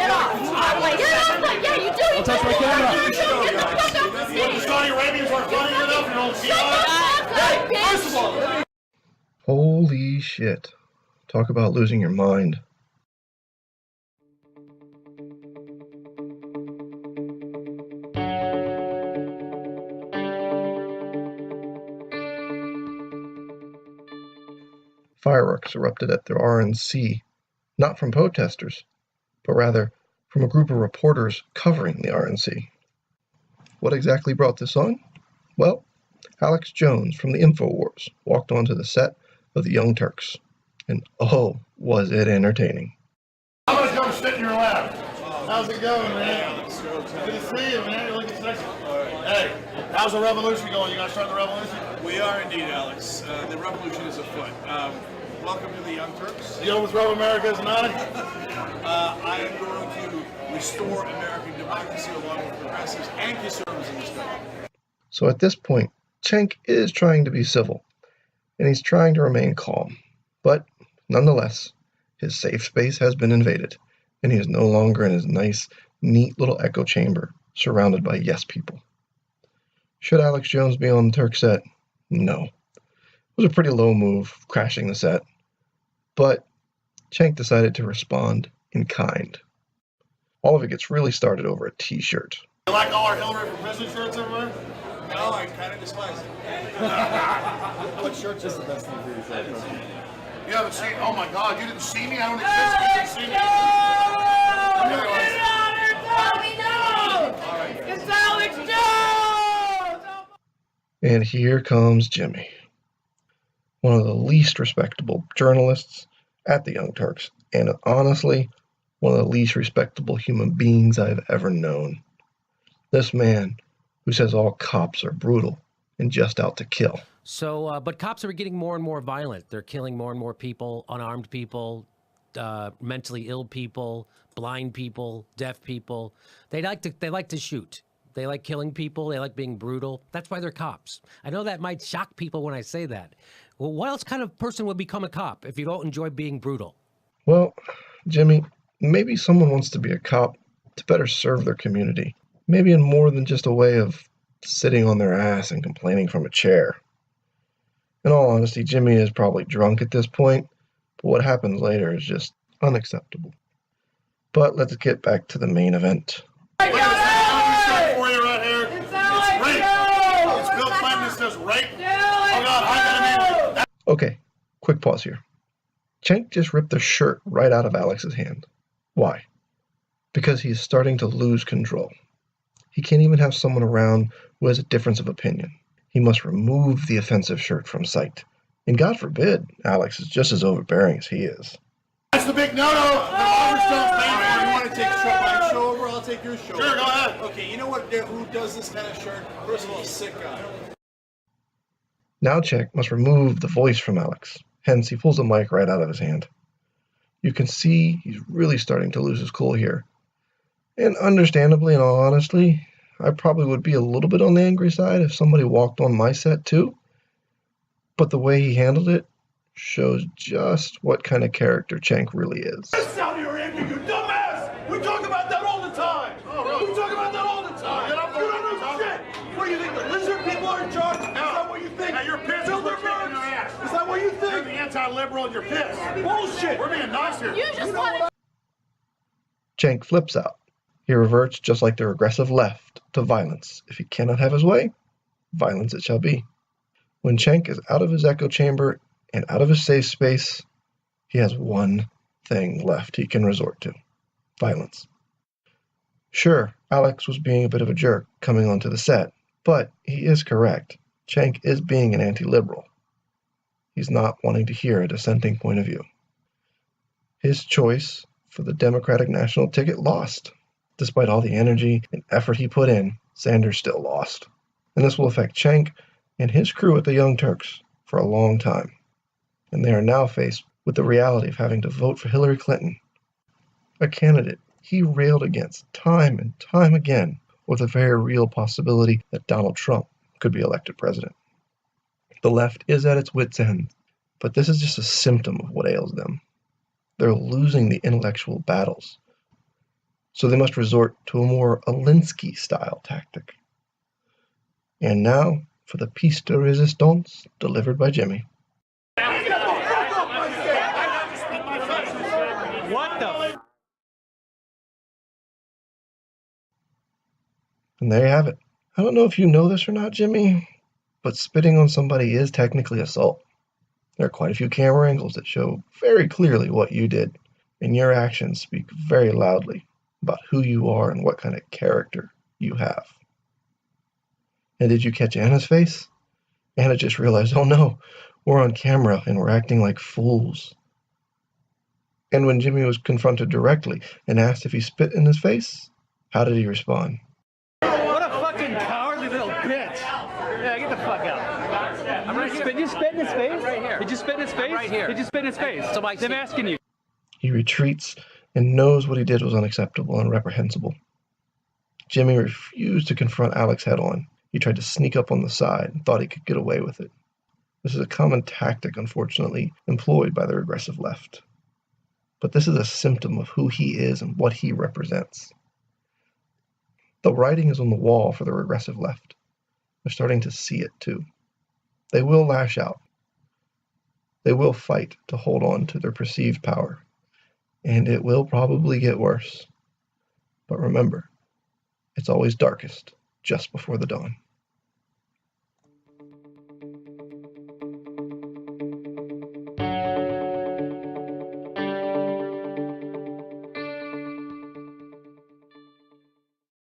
get off. Yeah, you do. Don't touch my camera. Get the fuck off the stage. The Saudi Arabians aren't funny enough. You don't see us. Hey, first of all, Holy shit. Talk about losing your mind. Fireworks erupted at the RNC, not from protesters, but rather from a group of reporters covering the RNC. What exactly brought this on? Well, Alex Jones from the InfoWars walked onto the set of the Young Turks, and oh, was it entertaining. I'm gonna come sit in your lap. How's it going, man? Good to see you, man. You're looking sexy. Hey, how's the revolution going? You gonna start the revolution? We are indeed, Alex. The revolution is afoot. Welcome to the Young Turks. You overthrow America as an I am going to restore American democracy along with progressives and conservatives in this country. So at this point, Cenk is trying to be civil, and he's trying to remain calm. But nonetheless, his safe space has been invaded, and he is no longer in his nice, neat little echo chamber surrounded by yes people. Should Alex Jones be on the Turk set? No. It was a pretty low move, crashing the set. But Cenk decided to respond in kind. All of it gets really started over a t-shirt. You like all our Hillary for President shirts everywhere? No, I kind of despise it. What shirt is the best thing for your shirt? You haven't seen, oh my God, you didn't see me? I don't exist, you didn't see me? It's Alex Jones! And here comes Jimmy, one of the least respectable journalists at the Young Turks, and honestly, one of the least respectable human beings I've ever known. This man who says all cops are brutal and just out to kill. So, but cops are getting more and more violent. They're killing more and more people, unarmed people, mentally ill people, blind people, deaf people. They like to shoot. They like killing people. They like being brutal. That's why they're cops. I know that might shock people when I say that. Well, what else kind of person would become a cop if you don't enjoy being brutal? Well, Jimmy, maybe someone wants to be a cop to better serve their community. Maybe in more than just a way of sitting on their ass and complaining from a chair. In all honesty, Jimmy is probably drunk at this point, but what happens later is just unacceptable. But let's get back to the main event. I got it! For you right here. It's rape. It's Bill Clinton that says rape. Oh God, I gotta be. Okay, quick pause here. Cenk just ripped the shirt right out of Alex's hand. Why? Because he's starting to lose control. He can't even have someone around who has a difference of opinion. He must remove the offensive shirt from sight. And God forbid, Alex is just as overbearing as he is. That's the big no-no. You want to take my show over? I'll take your show over. Sure, go ahead. Okay, you know what? Who does this kind of shirt? First of all, a sick guy. Now Cenk must remove the voice from Alex. Hence, he pulls the mic right out of his hand. You can see he's really starting to lose his cool here. And understandably, in all honesty, I probably would be a little bit on the angry side if somebody walked on my set too. But the way he handled it shows just what kind of character Cenk really is. Saudi Arabia, you dumbass! We talk about that all the time! Oh, really? We talk about that all the time! You don't know shit! What do you think, the lizard people are in charge? Is that what you think? Now you're pissed because we're kicking your ass. Is that what you think? You're the anti-liberal and you're pissed. Bullshit! We're being nice here. You just want to... Cenk flips out. He reverts, just like the regressive left, to violence. If he cannot have his way, violence it shall be. When Cenk is out of his echo chamber and out of his safe space, he has one thing left he can resort to: violence. Sure, Alex was being a bit of a jerk coming onto the set, but he is correct. Cenk is being an anti-liberal. He's not wanting to hear a dissenting point of view. His choice for the Democratic National ticket lost. Despite all the energy and effort he put in, Sanders still lost. And this will affect Cenk and his crew at the Young Turks for a long time. And they are now faced with the reality of having to vote for Hillary Clinton, a candidate he railed against time and time again, with a very real possibility that Donald Trump could be elected president. The left is at its wit's end, but this is just a symptom of what ails them. They're losing the intellectual battles. so they must resort to a more Alinsky-style tactic. And now for the piece de resistance delivered by Jimmy. What the? And there you have it. I don't know if you know this or not, Jimmy, but spitting on somebody is technically assault. There are quite a few camera angles that show very clearly what you did, and your actions speak very loudly about who you are and what kind of character you have. And did you catch Anna's face? Anna just realized, oh no, we're on camera and we're acting like fools. And when Jimmy was confronted directly and asked if he spit in his face, how did he respond? What a fucking cowardly little bitch! Yeah, get the fuck out. I'm right here. Did you spit in his face? Right here. Did you spit in his face? Right here. Did you spit in his face? So I'm asking you. He retreats and knows what he did was unacceptable and reprehensible. Jimmy refused to confront Alex head-on. He tried to sneak up on the side and thought he could get away with it. This is a common tactic, unfortunately, employed by the regressive left. But this is a symptom of who he is and what he represents. The writing is on the wall for the regressive left. They're starting to see it too. They will lash out. They will fight to hold on to their perceived power. And it will probably get worse. But remember, it's always darkest just before the dawn.